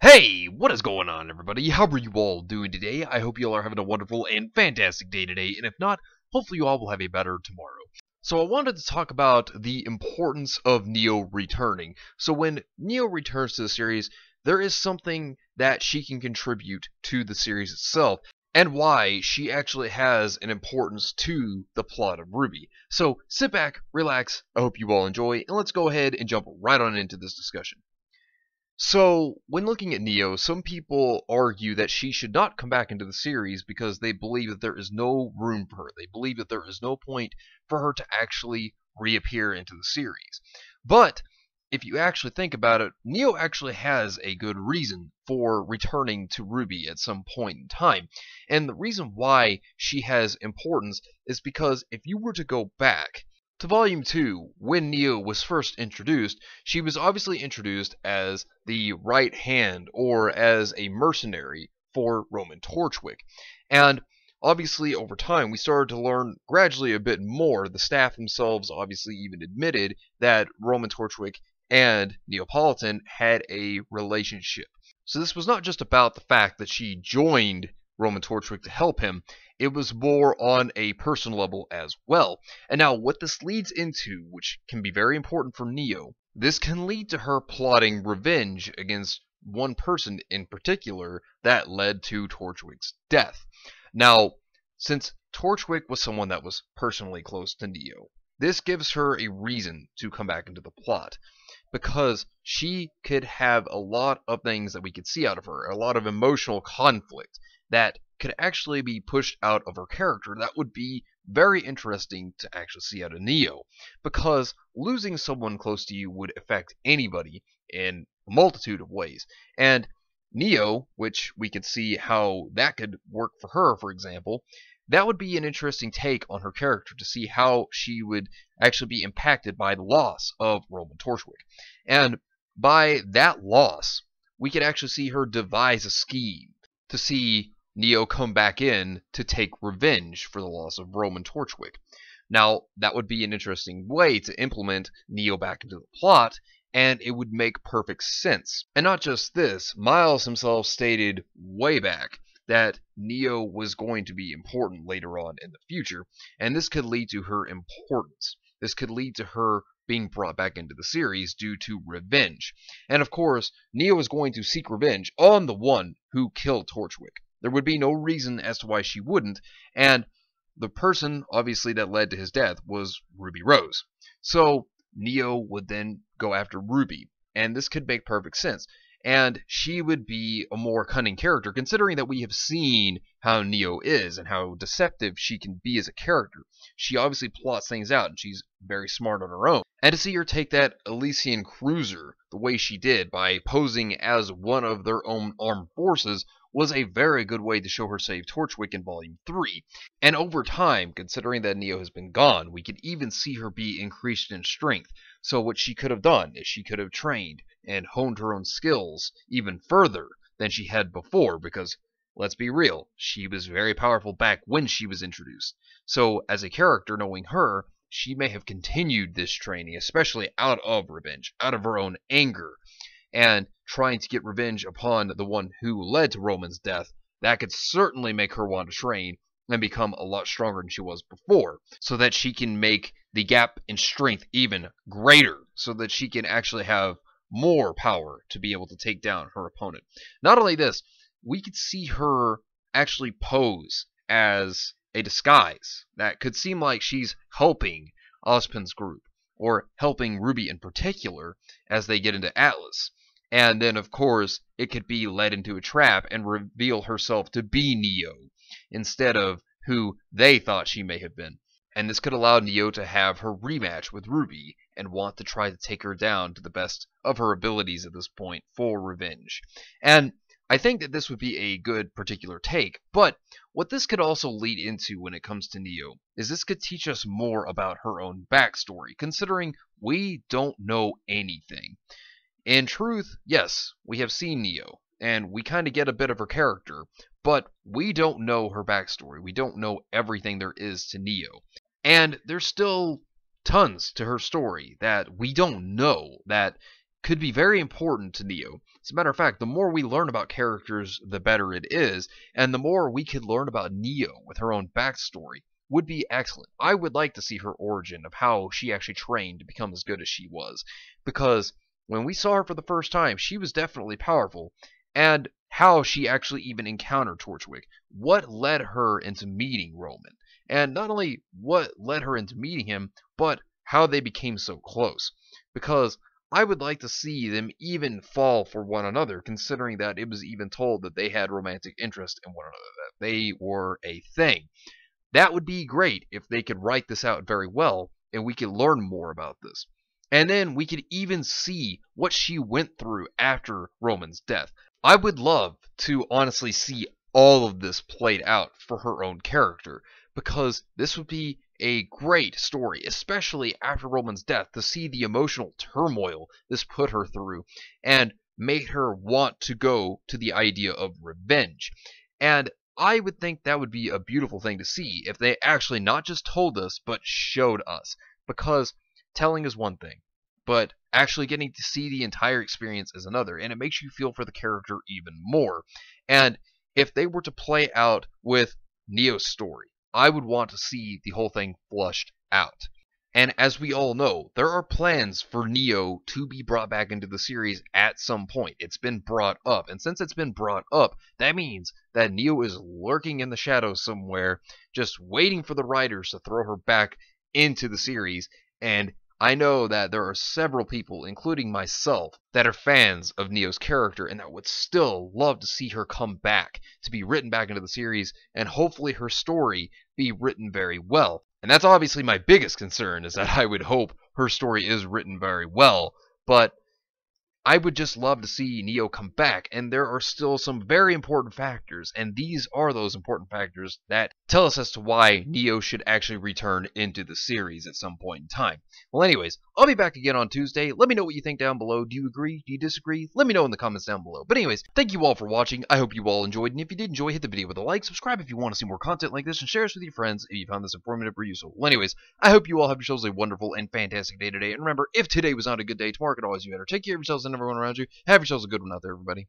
Hey, what is going on, everybody? How are you all doing today? I hope you all are having a wonderful and fantastic day today, and if not, hopefully you all will have a better tomorrow. So I wanted to talk about the importance of Neo returning. So when Neo returns to the series, there is something that she can contribute to the series itself, and why she actually has an importance to the plot of RWBY. So sit back, relax, I hope you all enjoy, and let's go ahead and jump right on into this discussion. So, when looking at Neo, some people argue that she should not come back into the series because they believe that there is no room for her. They believe that there is no point for her to actually reappear into the series. But, if you actually think about it, Neo actually has a good reason for returning to RWBY at some point in time. And the reason why she has importance is because if you were to go back to Volume 2, when Neo was first introduced, she was obviously introduced as the right hand, or as a mercenary for Roman Torchwick. And obviously, over time, we started to learn gradually a bit more. The staff themselves obviously even admitted that Roman Torchwick and Neapolitan had a relationship. So this was not just about the fact that she joined Roman Torchwick to help him. It was more on a personal level as well. And now what this leads into, which can be very important for Neo, this can lead to her plotting revenge against one person in particular that led to Torchwick's death. Now, since Torchwick was someone that was personally close to Neo, this gives her a reason to come back into the plot, because she could have a lot of things that we could see out of her, a lot of emotional conflict that could actually be pushed out of her character that would be very interesting to actually see out of Neo, because losing someone close to you would affect anybody in a multitude of ways. And Neo, which we could see how that could work for her, for example, that would be an interesting take on her character to see how she would actually be impacted by the loss of Roman Torchwick. And by that loss, we could actually see her devise a scheme to see Neo come back in to take revenge for the loss of Roman Torchwick. Now, that would be an interesting way to implement Neo back into the plot, and it would make perfect sense. And not just this, Miles himself stated way back that Neo was going to be important later on in the future, and this could lead to her importance. This could lead to her being brought back into the series due to revenge. And of course, Neo is going to seek revenge on the one who killed Torchwick. There would be no reason as to why she wouldn't, and the person, obviously, that led to his death was Ruby Rose. So, Neo would then go after Ruby, and this could make perfect sense. And she would be a more cunning character, considering that we have seen how Neo is and how deceptive she can be as a character. She obviously plots things out, and she's very smart on her own. And to see her take that Elysian cruiser the way she did, by posing as one of their own armed forces, was a very good way to show her save Torchwick in Volume 3. And over time, considering that Neo has been gone, we could even see her be increased in strength. So what she could have done is she could have trained and honed her own skills even further than she had before, because, let's be real, she was very powerful back when she was introduced. So as a character, knowing her, she may have continued this training, especially out of revenge, out of her own anger, and trying to get revenge upon the one who led to Roman's death. That could certainly make her want to train and become a lot stronger than she was before, so that she can make the gap in strength even greater, so that she can actually have more power to be able to take down her opponent. Not only this, we could see her actually pose as a disguise that could seem like she's helping Ozpin's group, or helping RWBY in particular, as they get into Atlas. And then, of course, it could be led into a trap and reveal herself to be Neo, instead of who they thought she may have been. And this could allow Neo to have her rematch with RWBY, and want to try to take her down to the best of her abilities at this point for revenge. And I think that this would be a good particular take, but what this could also lead into when it comes to Neo is this could teach us more about her own backstory, considering we don't know anything. In truth, yes, we have seen Neo, and we kind of get a bit of her character, but we don't know her backstory. We don't know everything there is to Neo. And there's still tons to her story that we don't know, that could be very important to Neo. As a matter of fact, the more we learn about characters, the better it is, and the more we could learn about Neo with her own backstory would be excellent. I would like to see her origin of how she actually trained to become as good as she was, because when we saw her for the first time, she was definitely powerful, and how she actually even encountered Torchwick, what led her into meeting Roman, and not only what led her into meeting him, but how they became so close, because I would like to see them even fall for one another, considering that it was even told that they had romantic interest in one another, that they were a thing. That would be great if they could write this out very well, and we could learn more about this. And then we could even see what she went through after Roman's death. I would love to honestly see all of this played out for her own character, because this would be a great story, especially after Roman's death, to see the emotional turmoil this put her through and made her want to go to the idea of revenge. And I would think that would be a beautiful thing to see if they actually not just told us, but showed us. Because telling is one thing, but actually getting to see the entire experience is another, and it makes you feel for the character even more. And if they were to play out with Neo's story, I would want to see the whole thing flushed out. And as we all know, there are plans for Neo to be brought back into the series at some point. It's been brought up, and since it's been brought up, that means that Neo is lurking in the shadows somewhere, just waiting for the writers to throw her back into the series. And I know that there are several people, including myself, that are fans of Neo's character and that would still love to see her come back, to be written back into the series, and hopefully her story be written very well. And that's obviously my biggest concern, is that I would hope her story is written very well, but I would just love to see Neo come back, and there are still some very important factors, and these are those important factors that tell us as to why Neo should actually return into the series at some point in time. Well, anyways, I'll be back again on Tuesday. Let me know what you think down below. Do you agree? Do you disagree? Let me know in the comments down below. But anyways, thank you all for watching. I hope you all enjoyed, and if you did enjoy, hit the video with a like, subscribe if you want to see more content like this, and share this with your friends if you found this informative or useful. Well, anyways, I hope you all have yourselves a wonderful and fantastic day today, and remember, if today was not a good day, tomorrow could always be better. Take care of yourselves and everyone around you. Have yourselves a good one out there, everybody.